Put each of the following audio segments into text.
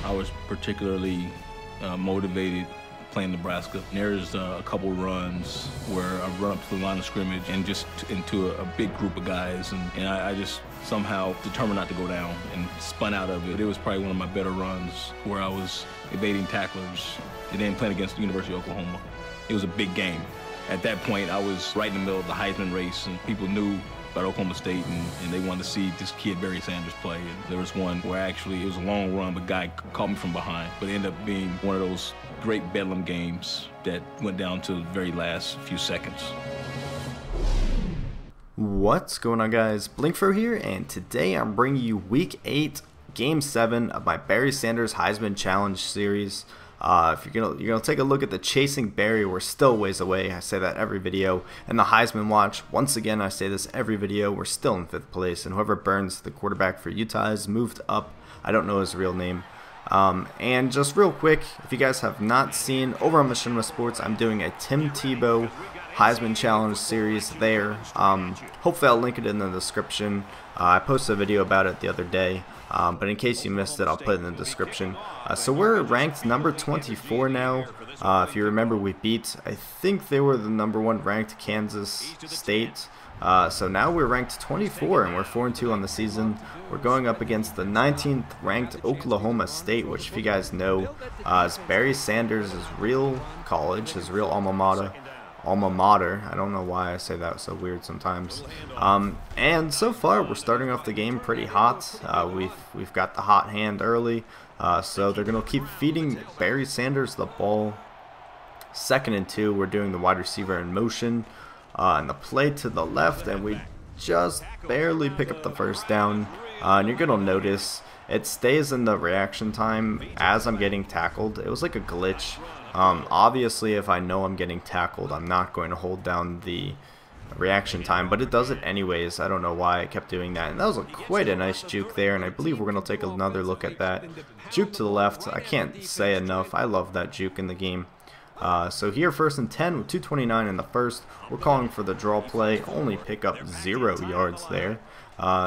I was particularly motivated playing Nebraska. There's a couple runs where I run up to the line of scrimmage and just into a big group of guys, and I just somehow determined not to go down and spun out of it. It was probably one of my better runs where I was evading tacklers and then playing against the University of Oklahoma. It was a big game. At that point, I was right in the middle of the Heisman race, and people knew about Oklahoma State, and they wanted to see this kid, Barry Sanders, play. And there was one where actually it was a long run, but a guy caught me from behind. But it ended up being one of those great bedlam games that went down to the very last few seconds. What's going on, guys? blinkFRO here, and today I'm bringing you Week 8, Game 7 of my Barry Sanders Heisman Challenge series. If you're gonna take a look at the Chasing Barry, we're still ways away. I say that every video. And the Heisman Watch, once again, I say this every video, we're still in 5th place. And whoever Burns, the quarterback for Utah, has moved up. I don't know his real name. And just real quick, if you guys have not seen, over on Machinima Sports, I'm doing a Tim Tebow Heisman Challenge series there. Hopefully I'll link it in the description. I posted a video about it the other day, but in case you missed it, I'll put it in the description. So we're ranked number 24 now. If you remember, we beat, I think they were the #1 ranked Kansas State. So now we're ranked 24, and we're 4-2 on the season. We're going up against the 19th ranked Oklahoma State, which, if you guys know, is Barry Sanders' real college, his real alma mater. I don't know why I say that so weird sometimes. And so far we're starting off the game pretty hot. We've got the hot hand early, so they're gonna keep feeding Barry Sanders the ball. 2nd and 2, we're doing the wide receiver in motion, and the play to the left, and we just barely pick up the first down. And you're gonna notice it stays in the reaction time as I'm getting tackled. It was like a glitch. Obviously, if I know I'm getting tackled, I'm not going to hold down the reaction time, but it does it anyways. I don't know why it kept doing that. And that was quite a nice juke there, and I believe we're going to take another look at that. Juke to the left, I can't say enough. I love that juke in the game. So here, 1st and 10 with 2:29 in the first. We're calling for the draw play, only pick up 0 yards there.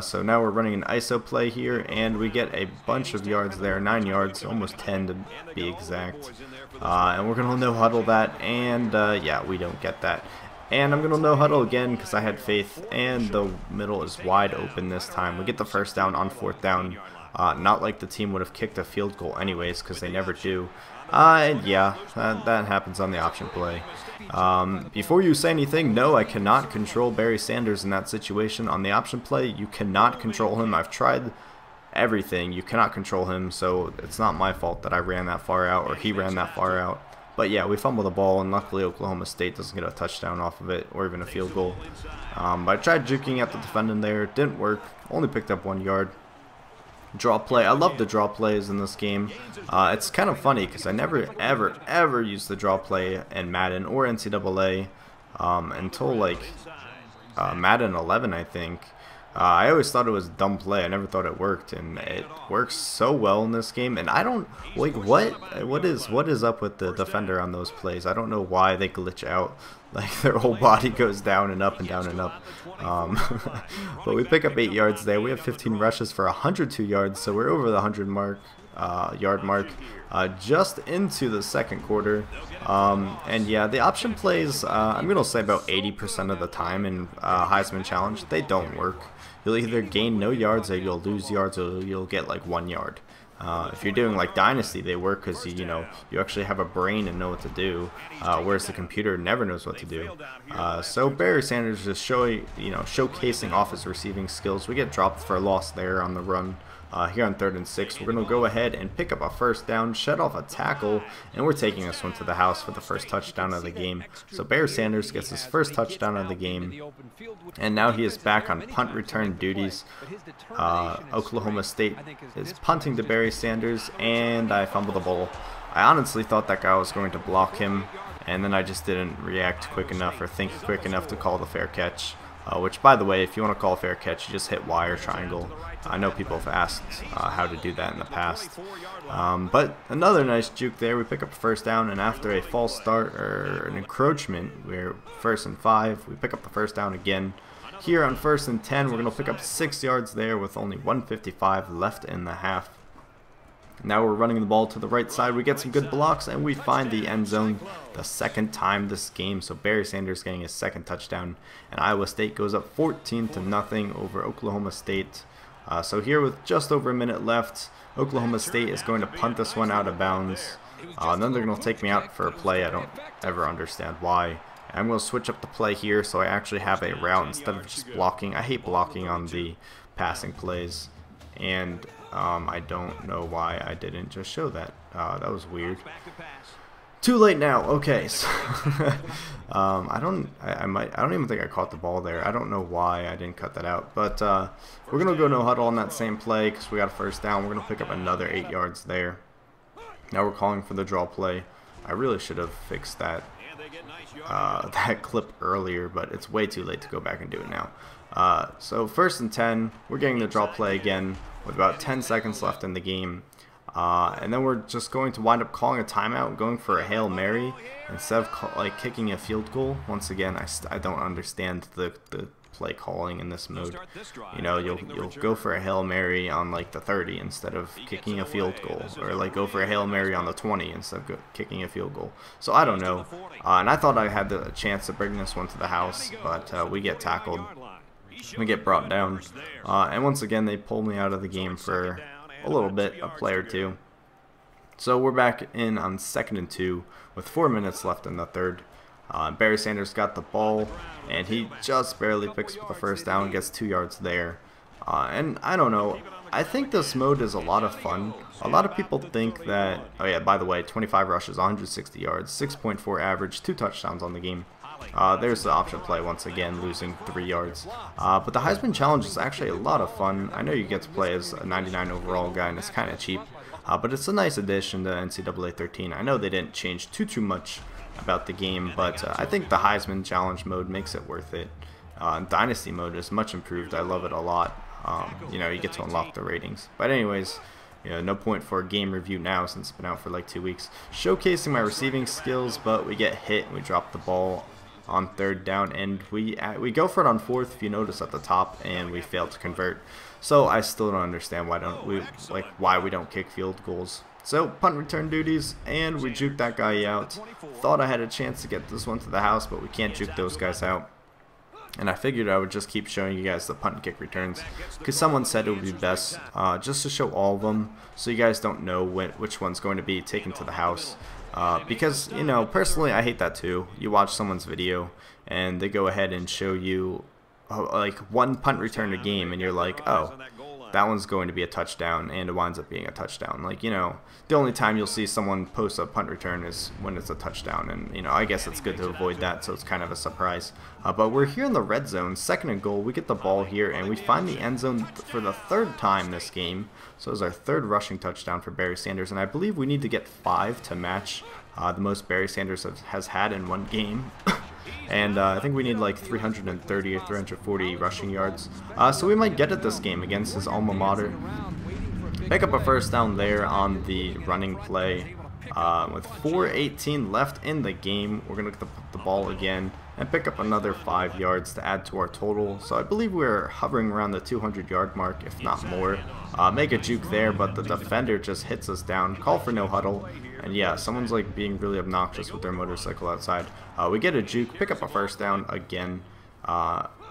So now we're running an ISO play here, and we get a bunch of yards there, 9 yards, almost 10 to be exact. And we're going to no huddle that, and yeah, we don't get that. And I'm going to no huddle again because I had faith, and the middle is wide open this time. We get the first down on 4th down, not like the team would have kicked a field goal anyways, because they never do. And yeah, that happens on the option play. Before you say anything, no, I cannot control Barry Sanders in that situation. On the option play, you cannot control him. I've tried everything. You cannot control him, so it's not my fault that I ran that far out or he ran that far out. But yeah, we fumbled the ball, and luckily Oklahoma State doesn't get a touchdown off of it or even a field goal. But I tried juking at the defendant there. It didn't work. Only picked up 1 yard. Draw play. I love the draw plays in this game. It's kind of funny because I never ever used the draw play in Madden or NCAA until like Madden 11, I think. I always thought it was a dumb play. I never thought it worked, and it works so well in this game. And I don't like what is up with the defender on those plays. I don't know why they glitch out. Like their whole body goes down and up and down and up. But we pick up 8 yards there. We have 15 rushes for 102 yards, so we're over the 100 yard mark, just into the 2nd quarter. And yeah, the option plays, I'm gonna say about 80% of the time in Heisman Challenge, they don't work. You'll either gain no yards, or you'll lose yards, or you'll get like 1 yard. If you're doing like Dynasty, they work because you actually have a brain and know what to do, whereas the computer never knows what to do. So Barry Sanders is showcasing off his receiving skills. We get dropped for a loss there on the run. Here on 3rd and 6, we're going to go ahead and pick up a first down, shed off a tackle, and we're taking this one to the house for the first touchdown of the game. So Barry Sanders gets his first touchdown of the game, and now he is back on punt return duties. Oklahoma State is punting to Barry Sanders, and I fumbled the ball. I honestly thought that guy was going to block him, and then I just didn't react quick enough or think quick enough to call the fair catch. Which, by the way, if you want to call a fair catch, you just hit Y or triangle. I know people have asked how to do that in the past. But another nice juke there. We pick up a first down, and after a false start or an encroachment, we're 1st and 5. We pick up the first down again. Here on 1st and 10, we're going to pick up 6 yards there with only 1:55 left in the half. Now we're running the ball to the right side. We get some good blocks, and we find the end zone the second time this game. So Barry Sanders getting his second touchdown, and Iowa State goes up 14-0 over Oklahoma State. So here with just over a minute left, Oklahoma State is going to punt this one out of bounds. Then they're going to take me out for a play. I don't ever understand why. I'm going to switch up the play here so I actually have a route instead of just blocking. I hate blocking on the passing plays, and I don't know why I didn't just show that. That was weird. Too late now. Okay, so I don't even think I caught the ball there. I don't know why I didn't cut that out, but we're gonna go no huddle on that same play because we got a first down. We're gonna pick up another 8 yards there. Now we're calling for the draw play. I really should have fixed that that clip earlier, but it's way too late to go back and do it now. So 1st and 10, we're getting the draw play again with about 10 seconds left in the game. And then we're just going to wind up calling a timeout, going for a Hail Mary instead of kicking a field goal. Once again, I don't understand the play calling in this mode. You know, you'll go for a Hail Mary on like the 30 instead of kicking a field goal, or like go for a Hail Mary on the 20 instead of kicking a field goal. So I don't know. And I thought I had the chance to bring this one to the house, but we get tackled. We get brought down. And once again, they pulled me out of the game for a little bit, a play or two. So we're back in on 2nd and 2 with 4 minutes left in the third. Barry Sanders got the ball, and he just barely picks up the first down and gets 2 yards there. And I don't know, I think this mode is a lot of fun. A lot of people think that, oh yeah, by the way, 25 rushes, 160 yards, 6.4 average, 2 touchdowns on the game. There's the option play once again, losing 3 yards. But the Heisman Challenge is actually a lot of fun. I know you get to play as a 99 overall guy, and it's kind of cheap. But it's a nice addition to NCAA 13. I know they didn't change too much about the game, but I think the Heisman Challenge mode makes it worth it. Dynasty mode is much improved. I love it a lot. You know, you get to unlock the ratings. But anyways, you know, no point for a game review now since it's been out for like 2 weeks. Showcasing my receiving skills, but we get hit and we drop the ball on 3rd down, and we go for it on 4th, if you notice at the top, and we fail to convert. So I still don't understand why we don't kick field goals. So punt return duties, and we juke that guy out. Thought I had a chance to get this one to the house, but we can't juke those guys out. And I figured I would just keep showing you guys the punt and kick returns, because someone said it would be best just to show all of them, so you guys don't know which one's going to be taken to the house. Because, you know, personally I hate that too. You watch someone's video and they go ahead and show you like 1 punt return a game, and you're like, oh, that one's going to be a touchdown, and it winds up being a touchdown. Like, you know, the only time you'll see someone post a punt return is when it's a touchdown, and, you know, I guess it's good to avoid that, so it's kind of a surprise. But we're here in the red zone, 2nd and goal. We get the ball here, and we find the end zone for the 3rd time this game. So it's our 3rd rushing touchdown for Barry Sanders, and I believe we need to get 5 to match the most Barry Sanders has had in one game. And I think we need like 330 or 340 rushing yards. So we might get it this game against his alma mater. Pick up a first down there on the running play. With 4:18 left in the game, we're going to get the ball again and pick up another 5 yards to add to our total. So I believe we're hovering around the 200-yard mark, if not more. Make a juke there, but the defender just hits us down. Call for no huddle. And yeah, someone's like being really obnoxious with their motorcycle outside. We get a juke, pick up a first down again.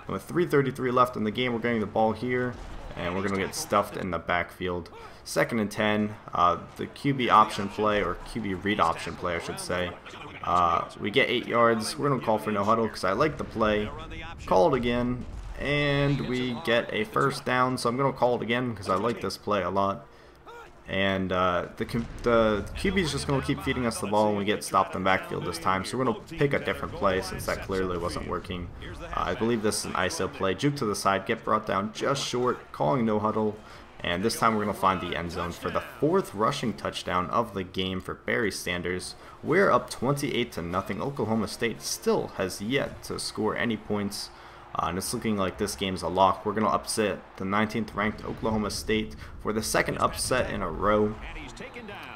With 3:33 left in the game, we're getting the ball here, and we're going to get stuffed in the backfield. 2nd and 10, the QB option play, or QB read option play, I should say. We get 8 yards. We're going to call for no huddle because I like the play. Call it again, and we get a first down, so I'm going to call it again because I like this play a lot. And the QB is just going to keep feeding us the ball, and we get stopped in the backfield this time. So we're going to pick a different play since that clearly wasn't working. I believe this is an ISO play. Juke to the side, get brought down just short, calling no huddle. And this time we're going to find the end zone for the 4th rushing touchdown of the game for Barry Sanders. We're up 28-0. Oklahoma State still has yet to score any points. And it's looking like this game's a lock. We're going to upset the 19th ranked Oklahoma State for the 2nd upset in a row.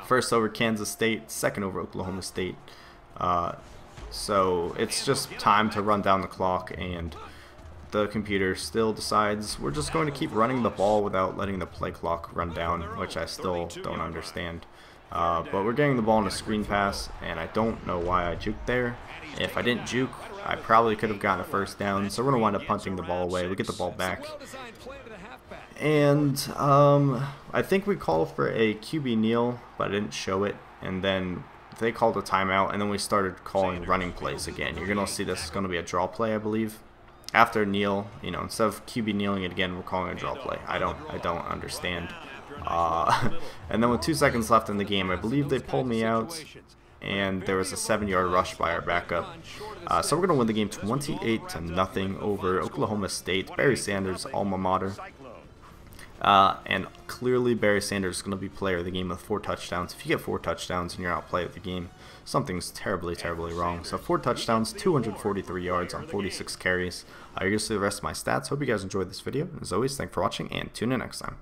1st over Kansas State, 2nd over Oklahoma State. So it's just time to run down the clock and the computer still decides we're just going to keep running the ball without letting the play clock run down, which I still don't understand. But we're getting the ball in a screen pass, and I don't know why I juked there. If I didn't juke, I probably could have gotten a first down, so we're going to wind up punting the ball away. We get the ball back. And I think we called for a QB kneel, but I didn't show it. And then they called a timeout, and then we started calling running plays again. You're going to see this is going to be a draw play, I believe. After kneel, you know, instead of QB kneeling it again, we're calling a draw play. I don't understand. And then with 2 seconds left in the game, I believe they pulled me out, and there was a 7-yard rush by our backup. So we're going to win the game 28-0 over Oklahoma State, Barry Sanders' alma mater. And clearly Barry Sanders is going to be player of the game with 4 touchdowns. If you get 4 touchdowns and you're not player of the game, something's terribly wrong. So 4 touchdowns, 243 yards on 46 carries. You're going to see the rest of my stats. Hope you guys enjoyed this video. As always, thanks for watching, and tune in next time.